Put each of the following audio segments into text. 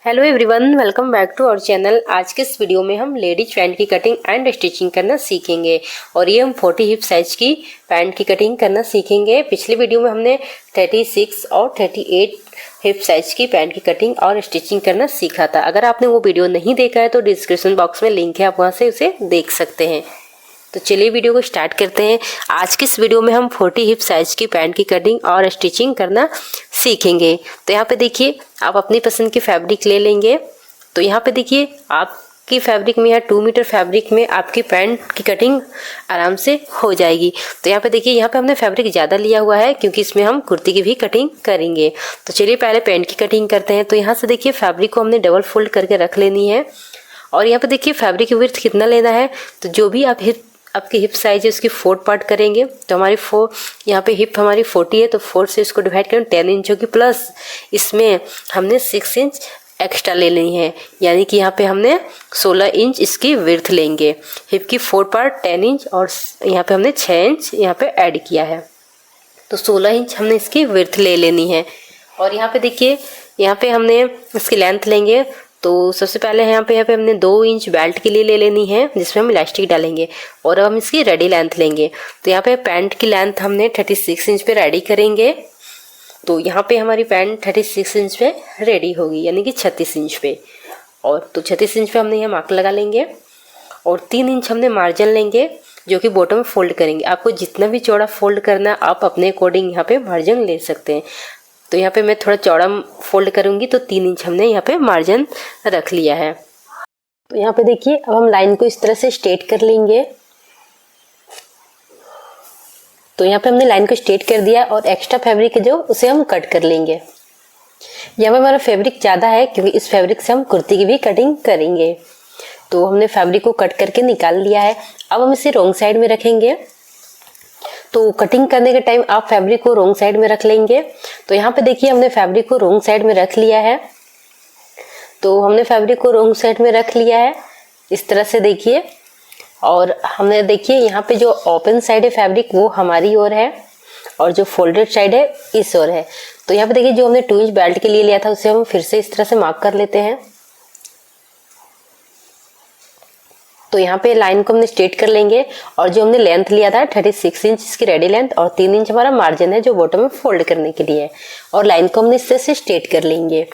Hello everyone, welcome back to our channel. आज के इस वीडियो में हम लेडीज पैंट की कटिंग एंड स्टिचिंग करना सीखेंगे और ये हम 40 हिप साइज की पैंट की कटिंग करना सीखेंगे। पिछले वीडियो में हमने 36 और 38 हिप साइज की पैंट की कटिंग और स्टिचिंग करना सीखा था। अगर आपने वो वीडियो नहीं देखा है तो डिस्क्रिप्शन बॉक्स में लिंक है, आप वहाँ से उसे देख सकते हैं। तो चलिए वीडियो को स्टार्ट करते हैं। आज की इस वीडियो में हम 40 हिप साइज की पैंट की कटिंग और स्टिचिंग करना सीखेंगे। तो यहाँ पे देखिए, आप अपनी पसंद की फैब्रिक ले लेंगे। तो यहाँ पे देखिए, आपकी फैब्रिक में, यहाँ 2 मीटर फैब्रिक में आपकी पैंट की कटिंग आराम से हो जाएगी। तो यहाँ पे देखिए, यहाँ पे हमने फैब्रिक ज़्यादा लिया हुआ है क्योंकि इसमें हम कुर्ती की भी कटिंग करेंगे। तो चलिए पहले पैंट की कटिंग करते हैं। तो यहाँ से देखिए, फैब्रिक को हमने डबल फोल्ड करके रख लेनी है और यहाँ पे देखिए फैब्रिक की विड्थ कितना लेना है। तो जो भी आपकी हिप साइज है उसकी 4 पार्ट करेंगे। तो हमारी यहाँ पे हिप हमारी 40 है, तो 4 से इसको डिवाइड करें 10 इंच होगी, प्लस इसमें हमने 6 इंच एक्स्ट्रा ले लेनी है, यानी कि यहाँ पे हमने 16 इंच इसकी विड्थ लेंगे। हिप की 4 पार्ट 10 इंच और यहाँ पे हमने 6 इंच यहाँ पे ऐड किया है, तो 16 इंच हमने इसकी विड्थ ले लेनी है। और यहाँ पे देखिए, यहाँ पे हमने इसकी लेंथ लेंगे। तो सबसे पहले यहाँ पे हमने 2 इंच बेल्ट के लिए ले लेनी है, जिसमें हम इलास्टिक डालेंगे और अब हम इसकी रेडी लेंथ लेंगे। तो यहाँ पे पैंट की लेंथ हमने 36 इंच पे रेडी करेंगे। तो यहाँ पे हमारी पैंट 36 इंच पे रेडी होगी, यानी कि 36 इंच पे। और तो 36 इंच पे हमने यहाँ मार्क लगा लेंगे और 3 इंच हमने मार्जिन लेंगे, जो कि बॉटम में फोल्ड करेंगे। आपको जितना भी चौड़ा फोल्ड करना आप अपने अकॉर्डिंग यहाँ पे मार्जिन ले सकते हैं। तो यहाँ पे मैं थोड़ा चौड़ा फोल्ड करूँगी, तो 3 इंच हमने यहाँ पे मार्जिन रख लिया है। तो यहाँ पे देखिए, अब हम लाइन को इस तरह से स्ट्रेट कर लेंगे। तो यहाँ पे हमने लाइन को स्ट्रेट कर दिया और एक्स्ट्रा फैब्रिक है जो, उसे हम कट कर लेंगे। यहाँ पे हमारा फैब्रिक ज़्यादा है क्योंकि इस फैब्रिक से हम कुर्ती की भी कटिंग करेंगे। तो हमने फैब्रिक को कट करके निकाल लिया है। अब हम इसे रॉन्ग साइड में रखेंगे। तो कटिंग करने के टाइम आप फैब्रिक को रॉन्ग साइड में रख लेंगे। तो यहाँ पे देखिए, हमने फैब्रिक को रॉन्ग साइड में रख लिया है। तो हमने फैब्रिक को रॉन्ग साइड में रख लिया है इस तरह से देखिए। और हमने देखिए, यहाँ पे जो ओपन साइड है फैब्रिक वो हमारी ओर है और जो फोल्डेड साइड है इस ओर है। तो यहाँ पे देखिए, जो हमने 2 इंच बेल्ट के लिए लिया था उसे हम फिर से इस तरह से मार्क कर लेते हैं। तो यहाँ पे लाइन को हमने स्ट्रेट कर लेंगे और जो हमने लेंथ लिया था 36 इंच इसकी रेडी लेंथ और 3 इंच हमारा मार्जिन है जो बॉटम में फोल्ड करने के लिए है, और लाइन को हमने इस तरह से स्ट्रेट कर लेंगे।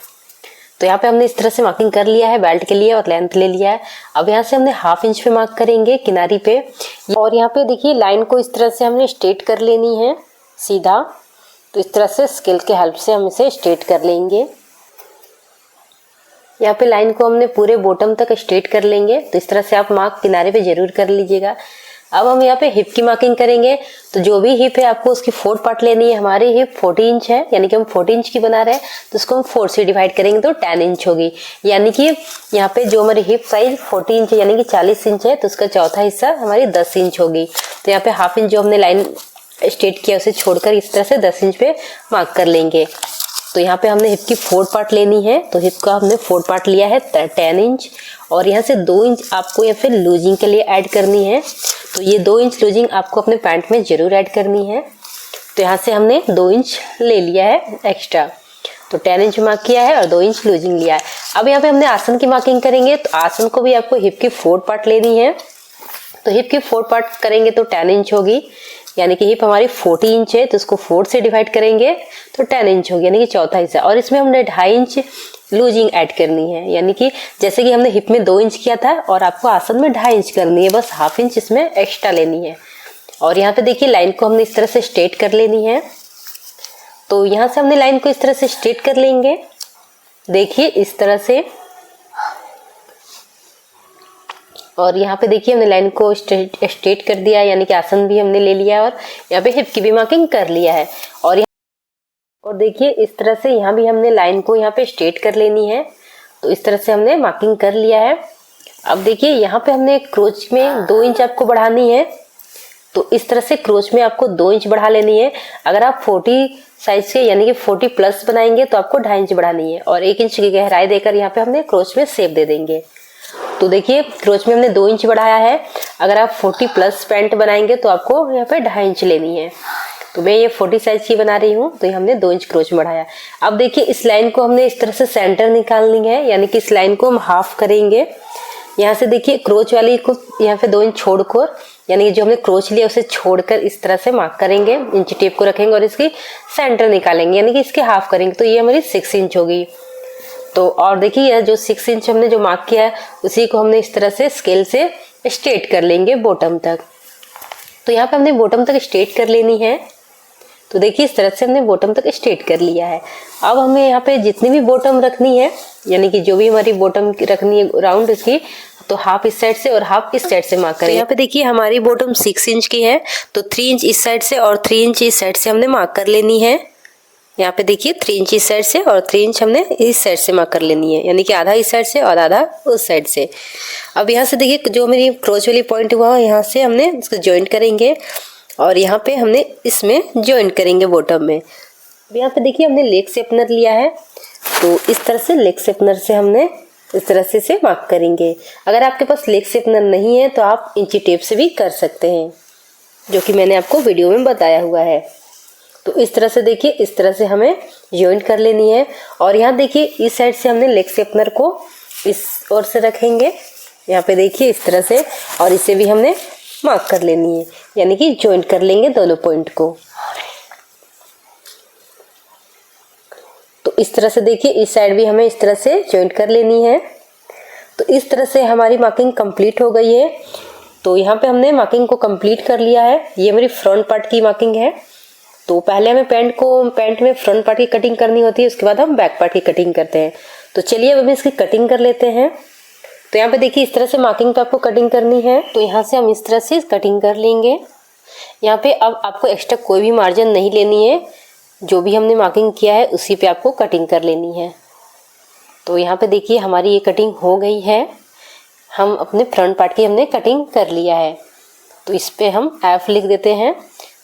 तो यहाँ पे हमने इस तरह से मार्किंग कर लिया है, बेल्ट के लिए और लेंथ ले लिया है। अब यहाँ से हमने 1/2 इंच पे मार्क करेंगे किनारी पे। और यहाँ पे देखिए, लाइन को इस तरह से हमने स्ट्रेट कर लेनी है सीधा। तो इस तरह से स्केल के हेल्प से हम इसे स्ट्रेट कर लेंगे। यहाँ पे लाइन को हमने पूरे बॉटम तक स्ट्रेट कर लेंगे। तो इस तरह से आप मार्क किनारे पे जरूर कर लीजिएगा। अब हम यहाँ पे हिप की मार्किंग करेंगे। तो जो भी हिप है आपको उसकी 4 पार्ट लेनी है। हमारी हिप 40 इंच है, यानी कि हम 40 इंच की बना रहे हैं, तो उसको हम 4 से डिवाइड करेंगे तो 10 इंच होगी। यानी कि यहाँ पे जो हमारी हिप साइज 40 इंच है, यानी कि 40 इंच है, तो उसका चौथा हिस्सा हमारी 10 इंच होगी। तो यहाँ पे 1/2 इंच जो हमने लाइन स्ट्रेट किया उसे छोड़कर इस तरह से 10 इंच पे मार्क कर लेंगे। तो यहाँ पे हमने हिप की 4 पार्ट लेनी है। तो हिप का हमने 4 पार्ट लिया है 10 इंच, और यहाँ से 2 इंच आपको या फिर लूजिंग के लिए ऐड करनी है। तो ये 2 इंच लूजिंग आपको अपने पैंट में जरूर ऐड करनी है। तो यहाँ से हमने 2 इंच ले लिया है एक्स्ट्रा। तो 10 इंच मार्क किया है और 2 इंच लूजिंग लिया है। अब यहाँ पे हमने आसन की मार्किंग करेंगे। तो आसन को भी आपको हिप की 4 पार्ट लेनी है। तो हिप की 4 पार्ट करेंगे तो 10 इंच होगी, यानी कि हिप हमारी 40 इंच है, तो इसको 4 से डिवाइड करेंगे तो 10 इंच होगी, यानी कि चौथा हिस्सा। और इसमें हमने 2.5 इंच लूजिंग ऐड करनी है, यानी कि जैसे कि हमने हिप में 2 इंच किया था और आपको आसन में 2.5 इंच करनी है, बस 1/2 इंच इसमें एक्स्ट्रा लेनी है। और यहाँ पे देखिए, लाइन को हमने इस तरह से स्ट्रेट कर लेनी है। तो यहाँ से हमने लाइन को इस तरह से स्ट्रेट कर लेंगे, देखिए इस तरह से। और यहाँ पे देखिए, हमने लाइन को स्ट्रेट कर दिया, यानी कि आसन भी हमने ले लिया और यहाँ पे हिप की भी मार्किंग कर लिया है। और देखिए, इस तरह से यहाँ भी हमने लाइन को यहाँ पे स्ट्रेट कर लेनी है। तो इस तरह से हमने मार्किंग कर लिया है। अब देखिए, यहाँ पे हमने क्रोच में 2 इंच आपको बढ़ानी है। तो इस तरह से क्रोच में आपको 2 इंच बढ़ा लेनी है। अगर आप 40 साइज के, यानी कि 40 प्लस बनाएंगे तो आपको 2.5 इंच बढ़ानी है, और 1 इंच की गहराई देकर यहाँ पे हमने क्रोच में शेप दे देंगे। तो देखिए, क्रोच में हमने 2 इंच बढ़ाया है। अगर आप 40 प्लस पैंट बनाएंगे तो आपको यहाँ पे 2.5 इंच लेनी है। तो मैं ये 40 साइज की बना रही हूँ, तो ये हमने 2 इंच क्रोच बढ़ाया। अब देखिए इस लाइन को हमने इस तरह से सेंटर निकालनी है, यानी कि इस लाइन को हम हाफ करेंगे। यहाँ से देखिए क्रोच वाली को यहाँ पे 2 इंच छोड़कर, यानी कि जो हमने क्रोच लिया उसे छोड़कर इस तरह से मार्क करेंगे, इंची टेप को रखेंगे और इसकी सेंटर निकालेंगे, यानी कि इसके हाफ करेंगे। तो ये हमारी 6 इंच होगी। तो और देखिए यह जो 6 इंच हमने जो मार्क किया है उसी को हमने इस तरह से स्केल से स्ट्रेट कर लेंगे बॉटम तक। तो यहाँ पे हमने बॉटम तक स्ट्रेट कर लेनी है। तो देखिए इस तरह से हमने बॉटम तक स्ट्रेट कर लिया है। अब हमें यहाँ पे जितनी भी बॉटम रखनी है, यानी कि जो भी हमारी बॉटम रखनी है राउंड इसकी, तो हाफ इस साइड से और हाफ इस साइड से मार्क करें। यहाँ पे देखिए हमारी बॉटम 6 इंच की है, तो 3 इंच इस साइड से और 3 इंच इस साइड से हमने मार्क कर लेनी है। यहाँ पे देखिए 3 इंच इस साइड से और 3 इंच हमने इस साइड से मार्क कर लेनी है, यानी कि आधा इस साइड से और आधा उस साइड से। अब यहाँ से देखिए जो मेरी क्रोच वाली पॉइंट हुआ यहाँ से हमने इसको ज्वाइंट करेंगे और यहाँ पे हमने इसमें ज्वाइंट करेंगे बॉटम में। अब यहाँ पे देखिए हमने लेग शेपनर लिया है, तो इस तरह से लेग शेपनर से हमने इस तरह से मार्क करेंगे। अगर आपके पास लेग शेपनर नहीं है तो आप इंची टेप से भी कर सकते हैं, जो कि मैंने आपको वीडियो में बताया हुआ है। तो इस तरह से देखिए इस तरह से हमें ज्वाइंट कर लेनी है। और यहाँ देखिए इस साइड से हमने लेग शेपनर को इस ओर से रखेंगे, यहाँ पे देखिए इस तरह से, और इसे भी हमने मार्क कर लेनी है, यानी कि ज्वाइंट कर लेंगे दोनों पॉइंट को। तो इस तरह से देखिए इस साइड भी हमें इस तरह से ज्वाइंट कर लेनी है। तो इस तरह से हमारी मार्किंग कंप्लीट हो गई है। तो यहाँ पे हमने मार्किंग को कंप्लीट कर लिया है। ये मेरी फ्रंट पार्ट की मार्किंग है। तो पहले हमें पैंट में फ्रंट पार्ट की कटिंग करनी होती है, उसके बाद हम बैक पार्ट की कटिंग करते हैं। तो चलिए अब हम इसकी कटिंग कर लेते हैं। तो यहाँ पे देखिए इस तरह से मार्किंग पे आपको कटिंग करनी है, तो यहाँ से हम इस तरह से कटिंग कर लेंगे। यहाँ पे अब आपको एक्स्ट्रा कोई भी मार्जिन नहीं लेनी है, जो भी हमने मार्किंग किया है उसी पे आपको कटिंग कर लेनी है। तो यहाँ पे देखिए हमारी ये कटिंग हो गई है। हम अपने फ्रंट पार्ट की हमने कटिंग कर लिया है, तो इस पे हम F लिख देते हैं।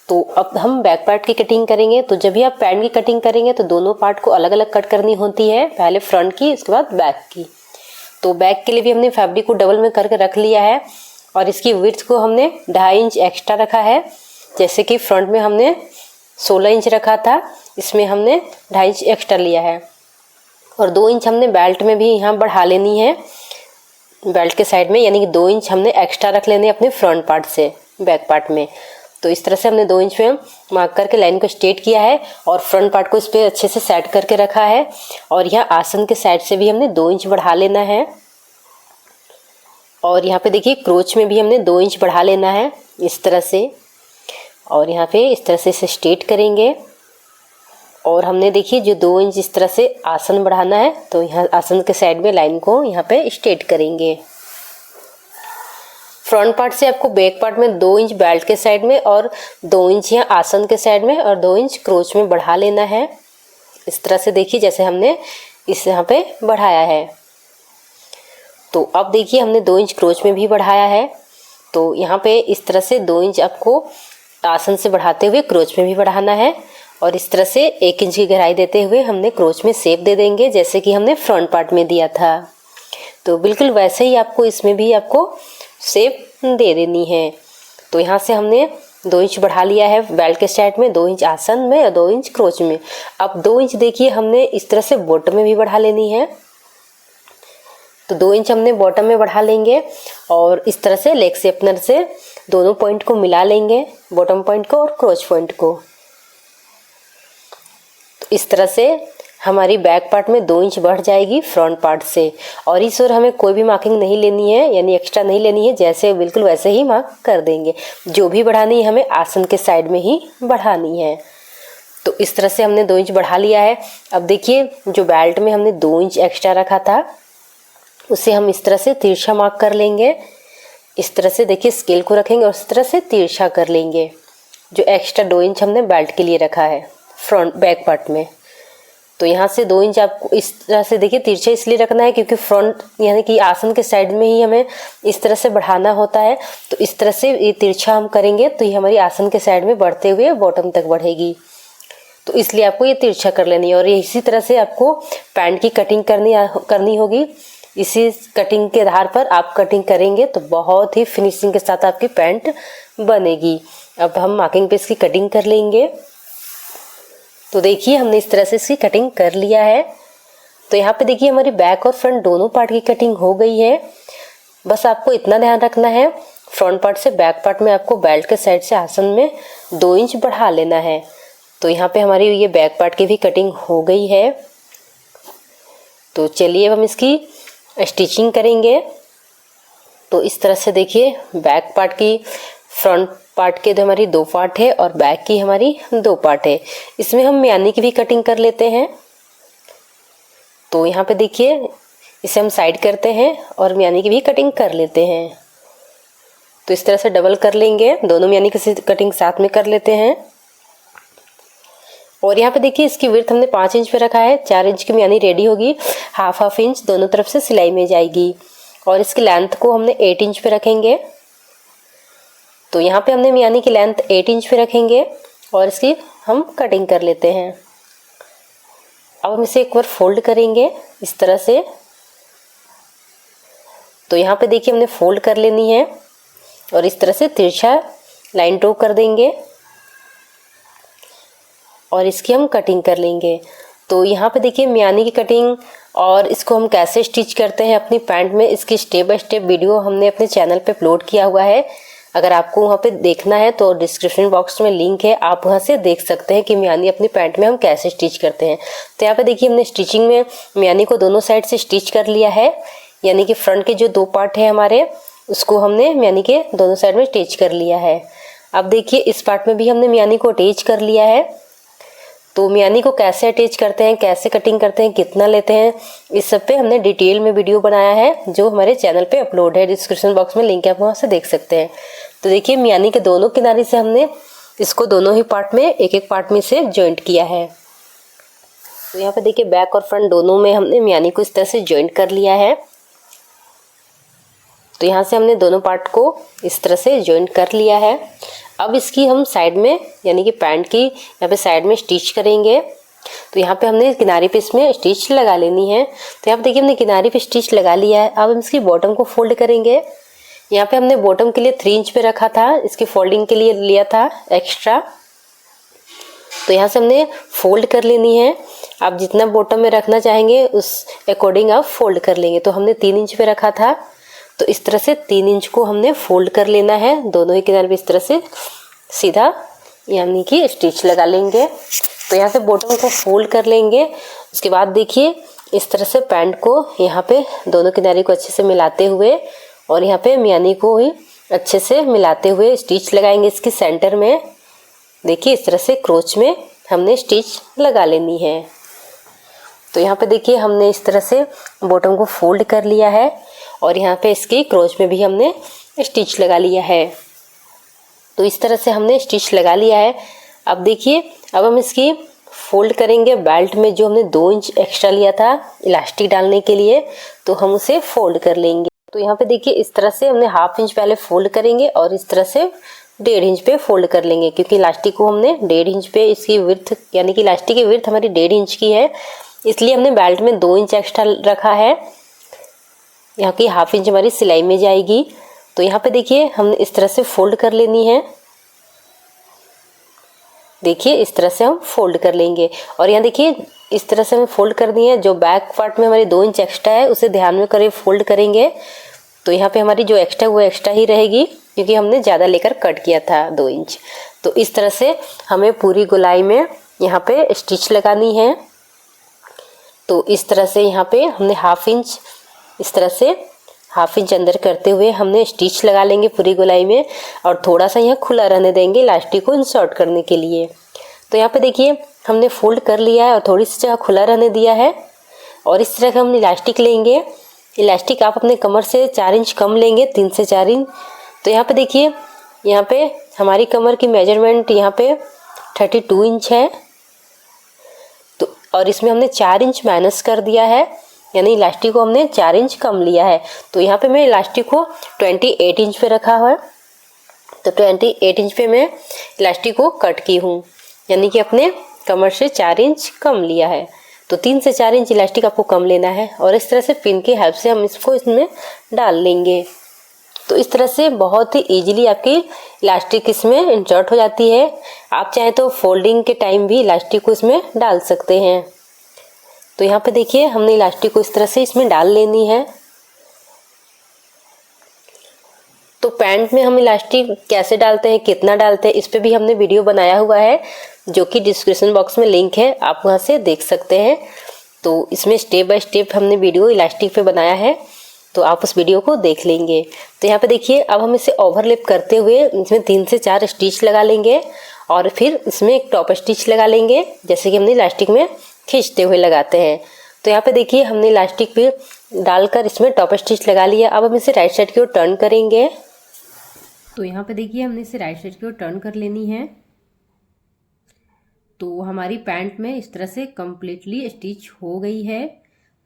तो अब हम बैक पार्ट की कटिंग करेंगे। तो जब भी आप पैंट की कटिंग करेंगे तो दोनों पार्ट को अलग अलग कट करनी होती है, पहले फ्रंट की उसके बाद बैक की। तो बैक के लिए भी हमने फैब्रिक को डबल में करके रख लिया है और इसकी विड्थ को हमने 2.5 इंच एक्स्ट्रा रखा है। जैसे कि फ्रंट में हमने 16 इंच रखा था, इसमें हमने 2.5 इंच एक्स्ट्रा लिया है। और 2 इंच हमने बेल्ट में भी यहाँ बढ़ा लेनी है, बेल्ट के साइड में, यानी कि 2 इंच हमने एक्स्ट्रा रख लेने अपने फ्रंट पार्ट से बैक पार्ट में। तो इस तरह से हमने 2 इंच में मार्क करके लाइन को स्ट्रेट किया है और फ्रंट पार्ट को इस पर अच्छे से सेट करके रखा है। और यहाँ आसन के साइड से भी हमने 2 इंच बढ़ा लेना है। और यहाँ पे देखिए क्रोच में भी हमने 2 इंच बढ़ा लेना है इस तरह से। और यहाँ पे इस तरह से इसे स्ट्रेट करेंगे। और हमने देखिए जो 2 इंच इस तरह से आसन बढ़ाना है, तो यहाँ आसन के साइड में लाइन को यहाँ पे स्ट्रेट करेंगे। फ्रंट पार्ट से आपको बैक पार्ट में 2 इंच बेल्ट के साइड में और 2 इंच यहाँ आसन के साइड में और 2 इंच क्रोच में बढ़ा लेना है। इस तरह से देखिए जैसे हमने इस यहाँ पे बढ़ाया है। तो अब देखिए हमने 2 इंच क्रोच में भी बढ़ाया है। तो यहाँ पे इस तरह से 2 इंच आपको आसन से बढ़ाते हुए क्रोच में भी बढ़ाना है। और इस तरह से 1 इंच की गहराई देते हुए हमने क्रोच में शेप दे देंगे, जैसे कि हमने फ्रंट पार्ट में दिया था। तो बिल्कुल वैसे ही आपको इसमें भी आपको शेप दे देनी है। तो यहाँ से हमने 2 इंच बढ़ा लिया है बेल्ट के साइड में, 2 इंच आसन में और 2 इंच क्रोच में। अब 2 इंच देखिए हमने इस तरह से बॉटम में भी बढ़ा लेनी है। तो 2 इंच हमने बॉटम में बढ़ा लेंगे और इस तरह से लेग शेपनर से दोनों पॉइंट को मिला लेंगे, बॉटम पॉइंट को और क्रोच पॉइंट को। तो इस तरह से हमारी बैक पार्ट में 2 इंच बढ़ जाएगी फ्रंट पार्ट से। और इस ओर हमें कोई भी मार्किंग नहीं लेनी है, यानी एक्स्ट्रा नहीं लेनी है, जैसे बिल्कुल वैसे ही मार्क कर देंगे। जो भी बढ़ानी है हमें आसन के साइड में ही बढ़ानी है। तो इस तरह से हमने 2 इंच बढ़ा लिया है। अब देखिए जो बेल्ट में हमने 2 इंच एक्स्ट्रा रखा था उसे हम इस तरह से तिरछा मार्क कर लेंगे। इस तरह से देखिए स्केल को रखेंगे और इस तरह से तिरछा कर लेंगे। जो एक्स्ट्रा 2 इंच हमने बेल्ट के लिए रखा है फ्रंट बैक पार्ट में, तो यहाँ से 2 इंच आपको इस तरह से देखिए तिरछा इसलिए रखना है क्योंकि फ्रंट यानी कि आसन के साइड में ही हमें इस तरह से बढ़ाना होता है। तो इस तरह से ये तिरछा हम करेंगे तो ये हमारी आसन के साइड में बढ़ते हुए बॉटम तक बढ़ेगी। तो इसलिए आपको ये तिरछा कर लेनी है। और इसी तरह से आपको पैंट की कटिंग करनी होगी। इसी कटिंग के आधार पर आप कटिंग करेंगे तो बहुत ही फिनिशिंग के साथ आपकी पैंट बनेगी। अब हम मार्किंग पे इसकी कटिंग कर लेंगे। तो देखिए हमने इस तरह से इसकी कटिंग कर लिया है। तो यहाँ पे देखिए हमारी बैक और फ्रंट दोनों पार्ट की कटिंग हो गई है। बस आपको इतना ध्यान रखना है, फ्रंट पार्ट से बैक पार्ट में आपको बेल्ट के साइड से आसन में 2 इंच बढ़ा लेना है। तो यहाँ पे हमारी ये बैक पार्ट की भी कटिंग हो गई है। तो चलिए अब हम इसकी स्टिचिंग करेंगे। तो इस तरह से देखिए बैक पार्ट की, फ्रंट पार्ट के तो हमारी 2 पार्ट है और बैक की हमारी 2 पार्ट है। इसमें हम म्यानी की भी कटिंग कर लेते हैं। तो यहाँ पे देखिए इसे हम साइड करते हैं और म्यानी की भी कटिंग कर लेते हैं। तो इस तरह से डबल कर लेंगे, दोनों म्यानी की कटिंग साथ में कर लेते हैं। और यहाँ पे देखिए इसकी विड्थ हमने 5 इंच पे रखा है, 4 इंच की म्यानी रेडी होगी, हाफ इंच दोनों तरफ से सिलाई में जाएगी। और इसकी लेंथ को हमने 8 इंच पे रखेंगे। तो यहाँ पे हमने म्यानी की लेंथ 8 इंच पे रखेंगे और इसकी हम कटिंग कर लेते हैं। अब हम इसे एक बार फोल्ड करेंगे इस तरह से। तो यहाँ पे देखिए हमने फोल्ड कर लेनी है और इस तरह से तिरछा लाइन ड्रॉ कर देंगे और इसकी हम कटिंग कर लेंगे। तो यहाँ पे देखिए म्यानी की कटिंग और इसको हम कैसे स्टिच करते हैं अपनी पैंट में, इसकी स्टेप बाय स्टेप वीडियो हमने अपने चैनल पे अपलोड किया हुआ है। अगर आपको वहाँ पे देखना है तो डिस्क्रिप्शन बॉक्स में लिंक है, आप वहाँ से देख सकते हैं कि म्यानी अपनी पैंट में हम कैसे स्टिच करते हैं। तो यहाँ पे देखिए हमने स्टिचिंग में म्यानी को दोनों साइड से स्टिच कर लिया है, यानी कि फ्रंट के जो 2 पार्ट है हमारे उसको हमने म्यानी के दोनों साइड में अटैच कर लिया है। अब देखिए इस पार्ट में भी हमने म्यानी को अटैच कर लिया है। तो म्यानी को कैसे अटैच करते हैं, कैसे कटिंग करते हैं, कितना लेते हैं, इस सब पे हमने डिटेल में वीडियो बनाया है जो हमारे चैनल पे अपलोड है। डिस्क्रिप्शन बॉक्स में लिंक है, आप वहाँ से देख सकते हैं। तो देखिए म्यानी के दोनों किनारे से हमने इसको दोनों ही पार्ट में एक एक पार्ट में से जॉइंट किया है। तो यहाँ पे देखिए बैक और फ्रंट दोनों में हमने म्यानी को इस तरह से जॉइंट कर लिया है। तो यहाँ से हमने दोनों पार्ट को इस तरह से जॉइंट कर लिया है। अब इसकी हम साइड में, यानी कि पैंट की यहाँ पे साइड में स्टिच करेंगे। तो यहाँ पे हमने किनारे पे इसमें स्टिच लगा लेनी है। तो यहाँ पे देखिए हमने किनारे पे स्टिच लगा लिया है। अब हम इसकी बॉटम को फोल्ड करेंगे। यहाँ पे हमने बॉटम के लिए 3 इंच पे रखा था, इसकी फोल्डिंग के लिए लिया था एक्स्ट्रा। तो यहाँ से हमने फोल्ड कर लेनी है। आप जितना बॉटम में रखना चाहेंगे उस अकॉर्डिंग आप फोल्ड कर लेंगे। तो हमने 3 इंच पे रखा था, तो इस तरह से 3 इंच को हमने फोल्ड कर लेना है, दोनों ही किनारे पे इस तरह से सीधा यानी कि स्टिच लगा लेंगे। तो यहाँ से बॉटम को फोल्ड कर लेंगे। उसके बाद देखिए इस तरह से पैंट को यहाँ पे दोनों किनारे को अच्छे से मिलाते हुए और यहाँ पे म्यानी को ही अच्छे से मिलाते हुए स्टिच लगाएंगे इसकी सेंटर में। देखिए इस तरह से क्रोच में हमने स्टिच लगा लेनी है। तो यहाँ पे देखिए हमने इस तरह से बॉटम को फोल्ड कर लिया है और यहाँ पे इसकी क्रोच में भी हमने स्टिच लगा लिया है। तो इस तरह से हमने स्टिच लगा लिया है। अब देखिए अब हम इसकी फोल्ड करेंगे। बेल्ट में जो हमने 2 इंच एक्स्ट्रा लिया था इलास्टिक डालने के लिए, तो हम उसे फोल्ड कर लेंगे। तो यहाँ पे देखिए इस तरह से हमने हाफ इंच पहले फोल्ड करेंगे और इस तरह से 1.5 इंच पे फोल्ड कर लेंगे, क्योंकि इलास्टिक को हमने 1.5 इंच पे इसकी विड्थ, यानी कि इलास्टिक की विड्थ हमारी 1.5 इंच की है, इसलिए हमने बेल्ट में 2 इंच एक्स्ट्रा रखा है। यहाँ की हाफ इंच हमारी सिलाई में जाएगी। तो यहाँ पे देखिए हमने इस तरह से फोल्ड कर लेनी है। देखिए इस तरह से हम फोल्ड कर लेंगे और यहाँ देखिए इस तरह से हमें फोल्ड करनी है। जो बैक पार्ट में हमारी 2 इंच एक्स्ट्रा है उसे ध्यान में करे फोल्ड करेंगे। तो यहाँ पे हमारी जो एक्स्ट्रा वो एक्स्ट्रा ही रहेगी, क्योंकि हमने ज़्यादा लेकर कट किया था 2 इंच। तो इस तरह से हमें पूरी गोलाई में यहाँ पे स्टिच लगानी है। तो इस तरह से यहाँ पे हमने हाफ इंच, इस तरह से हाफ इंच अंदर करते हुए हमने स्टिच लगा लेंगे पूरी गोलाई में और थोड़ा सा यहाँ खुला रहने देंगे इलास्टिक को इंसर्ट करने के लिए। तो यहाँ पे देखिए हमने फोल्ड कर लिया है और थोड़ी सी जगह खुला रहने दिया है और इस तरह का हम इलास्टिक लेंगे। इलास्टिक आप अपने कमर से 4 इंच कम लेंगे, 3 से 4 इंच। तो यहाँ पे देखिए यहाँ पे हमारी कमर की मेजरमेंट यहाँ पे 32 इंच है। तो और इसमें हमने 4 इंच माइनस कर दिया है, यानी इलास्टिक को हमने 4 इंच कम लिया है। तो यहाँ पे मैं इलास्टिक को 28 इंच पे रखा हुआ है। तो 28 इंच पे मैं इलास्टिक को कट की हूँ, यानी कि अपने कमर से 4 इंच कम लिया है। तो 3 से 4 इंच इलास्टिक आपको कम लेना है और इस तरह से पिन की हेल्प से हम इसको इसमें डाल लेंगे। तो इस तरह से बहुत ही इजीली आपकी इलास्टिक इसमें इंसर्ट हो जाती है। आप चाहें तो फोल्डिंग के टाइम भी इलास्टिक को इसमें डाल सकते हैं। तो यहाँ पे देखिए हमने इलास्टिक को इस तरह से इसमें डाल लेनी है। तो पैंट में हम इलास्टिक कैसे डालते हैं, कितना डालते हैं, इस पे भी हमने वीडियो बनाया हुआ है जो कि डिस्क्रिप्शन बॉक्स में लिंक है, आप वहाँ से देख सकते हैं। तो इसमें स्टेप बाय स्टेप हमने वीडियो इलास्टिक पे बनाया है, तो आप उस वीडियो को देख लेंगे। तो यहाँ पे देखिए अब हम इसे ओवरलैप करते हुए इसमें 3 से 4 स्टिच लगा लेंगे और फिर इसमें एक टॉप स्टिच लगा लेंगे, जैसे कि हमने इलास्टिक में खींचते हुए लगाते हैं। तो यहाँ पे देखिए हमने इलास्टिक पे डालकर इसमें टॉप स्टिच लगा लिया। अब हम इसे राइट साइड की ओर टर्न करेंगे। तो यहाँ पे देखिए हमने इसे राइट साइड की ओर टर्न कर लेनी है। तो हमारी पैंट में इस तरह से कम्प्लीटली स्टिच हो गई है।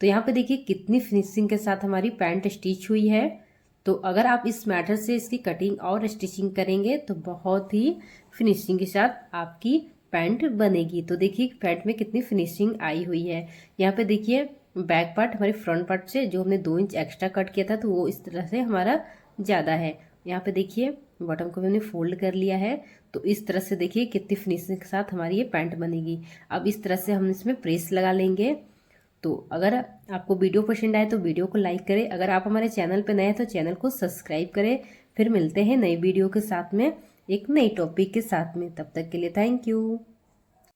तो यहाँ पे देखिए कितनी फिनिशिंग के साथ हमारी पैंट स्टिच हुई है। तो अगर आप इस मेथड से इसकी कटिंग और स्टिचिंग करेंगे तो बहुत ही फिनिशिंग के साथ आपकी पैंट बनेगी। तो देखिए पैंट में कितनी फिनिशिंग आई हुई है। यहाँ पे देखिए बैक पार्ट हमारे फ्रंट पार्ट से जो हमने 2 इंच एक्स्ट्रा कट किया था तो वो इस तरह से हमारा ज़्यादा है। यहाँ पे देखिए बॉटम को भी हमने फोल्ड कर लिया है। तो इस तरह से देखिए कितनी फिनिशिंग के साथ हमारी ये पैंट बनेगी। अब इस तरह से हम इसमें प्रेस लगा लेंगे। तो अगर आपको वीडियो पसंद आए तो वीडियो को लाइक करें। अगर आप हमारे चैनल पर नए हैं तो चैनल को सब्सक्राइब करें। फिर मिलते हैं नई वीडियो के साथ में, एक नई टॉपिक के साथ में। तब तक के लिए थैंक यू।